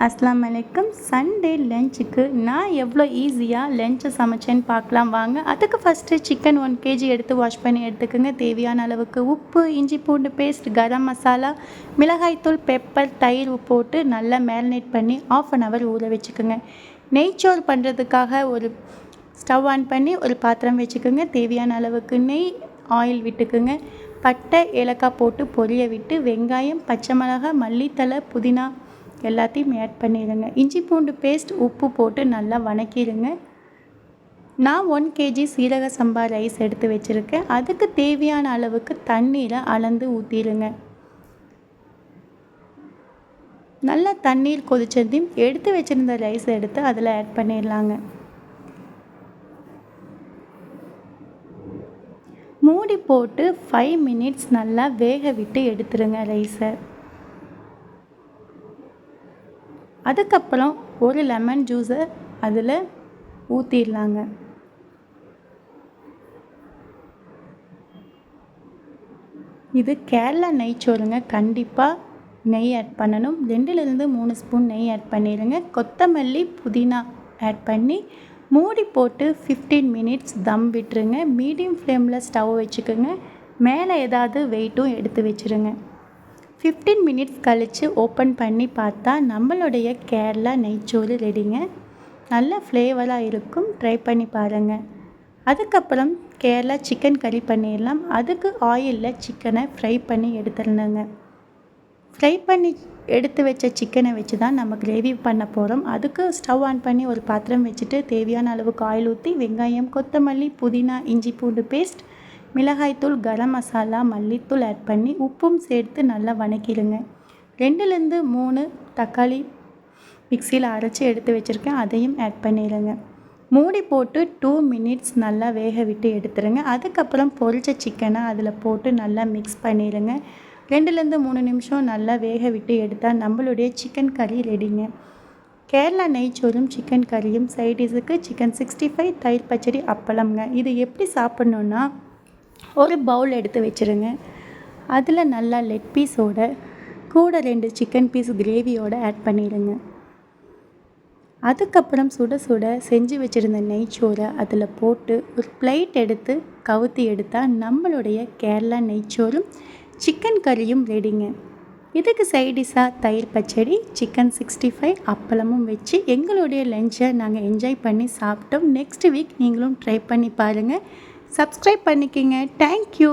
அஸ்ஸலாமு அலைக்கும். சண்டே லஞ்சுக்கு நான் எவ்வளோ ஈஸியாக லஞ்சை சமைச்சேன்னு பார்க்கலாம் வாங்க. அதுக்கு ஃபஸ்ட்டு சிக்கன் 1 கேஜி எடுத்து வாஷ் பண்ணி எடுத்துக்கோங்க. தேவையான அளவுக்கு உப்பு, இஞ்சி பூண்டு பேஸ்ட், கரம் மசாலா, மிளகாய்த்தூள், பெப்பர், தயிர் போட்டு நல்லா மேரினேட் பண்ணி 1/2 hour ஊற வச்சுக்கோங்க. நெய்ச்சோறு பண்ணுறதுக்காக ஒரு ஸ்டவ் ஆன் பண்ணி ஒரு பாத்திரம் வச்சுக்கோங்க. தேவையான அளவுக்கு நெய், ஆயில் விட்டுக்குங்க. பட்டை, ஏலக்காய் போட்டு பொரிய விட்டு வெங்காயம், பச்சை மிளகாய், மல்லித்தழை, புதினா எல்லாத்தையும் ஆட் பண்ணிடுங்க. இஞ்சி பூண்டு பேஸ்ட், உப்பு போட்டு நல்லா வதக்கிடுங்க. நான் 1 கேஜி சீரக சம்பா ரைஸ் எடுத்து வச்சுருக்கேன். அதுக்கு தேவையான அளவுக்கு தண்ணீரை அளந்து ஊற்றிடுங்க. நல்லா தண்ணீர் கொதிச்சதையும் எடுத்து வச்சுருந்த ரைஸ் எடுத்து அதில் ஆட் பண்ணிடலாங்க. மூடி போட்டு 5 minutes நல்லா வேக விட்டு எடுத்துருங்க ரைஸை. அதுக்கப்புறம் ஒரு லெமன் ஜூஸை அதில் ஊற்றிடலாங்க. இது கேரளா நெய்ச்சோறுங்க. கண்டிப்பாக நெய் ஆட் பண்ணணும். 2-3 ஸ்பூன் நெய் ஆட் பண்ணிடுங்க. கொத்தமல்லி, புதினா ஆட் பண்ணி மூடி போட்டு 15 minutes தம் விட்டுருங்க. மீடியம் ஃப்ளேமில் ஸ்டவ் வச்சுக்கோங்க. மேலே ஏதாவது வெயிட்டும் எடுத்து வச்சுருங்க. 15 minutes கழித்து ஓப்பன் பண்ணி பார்த்தா நம்மளுடைய கேரளா நெய்ச்சோறு ரெடிங்க. நல்ல ஃப்ளேவராக இருக்கும். ட்ரை பண்ணி பாருங்கள். அதுக்கப்புறம் கேரளா சிக்கன் கறி பண்ணிடலாம். அதுக்கு ஆயிலில் சிக்கனை ஃப்ரை பண்ணி எடுத்துருந்தேங்க. ஃப்ரை பண்ணி எடுத்து வச்ச சிக்கனை வச்சு தான் நம்ம கிரேவி பண்ண போகிறோம். அதுக்கு ஸ்டவ் ஆன் பண்ணி ஒரு பாத்திரம் வச்சுட்டு தேவையான அளவுக்கு ஆயில் ஊற்றி வெங்காயம், கொத்தமல்லி, புதினா, இஞ்சி பூண்டு பேஸ்ட், மிளகாய்த்தூள், கரம் மசாலா, மல்லித்தூள் ஆட் பண்ணி உப்பும் சேர்த்து நல்லா வதக்கிடுங்க. 2-3 தக்காளி மிக்சியில் அரைச்சி எடுத்து வச்சுருக்கேன். அதையும் ஆட் பண்ணிடுங்க. மூடி போட்டு 2 minutes நல்லா வேக விட்டு எடுத்துருங்க. அதுக்கப்புறம் பொரிச்ச சிக்கனை அதில் போட்டு நல்லா மிக்ஸ் பண்ணிடுங்க. 2-3 நிமிஷம் நல்லா வேக விட்டு எடுத்தால் நம்மளுடைய சிக்கன் கறி ரெடிங்க. கேரளா நெய்ச்சோறும் சிக்கன் கறியும் சைடிஷுக்கு சிக்கன் 65, தயிர் பச்சடி, அப்பளம்ங்க. இது எப்படி சாப்பிட்ணுன்னா ஒரு பவுல் எடுத்து வச்சுருங்க. அதில் நல்லா லெக் பீஸோட கூட 2 சிக்கன் பீஸ் கிரேவியோடு ஆட் பண்ணிடுங்க. அதுக்கப்புறம் சுட சுட செஞ்சு வச்சுருந்த நெய்ச்சோறை அதில் போட்டு ஒரு பிளேட் எடுத்து கவுத்தி எடுத்தால் நம்மளுடைய கேரளா நெய்ச்சோறும் சிக்கன் கறியும் ரெடிங்க. இதுக்கு சைடிஷாக தயிர் பச்சடி, சிக்கன் 65, அப்பளமும் வச்சு எங்களுடைய லஞ்சை நாங்கள் என்ஜாய் பண்ணி சாப்பிட்டோம். நெக்ஸ்ட் வீக் நீங்களும் ட்ரை பண்ணி பாருங்கள். சப்ஸ்கிரைப் பண்ணிக்கிங்க. தேங்க்யூ.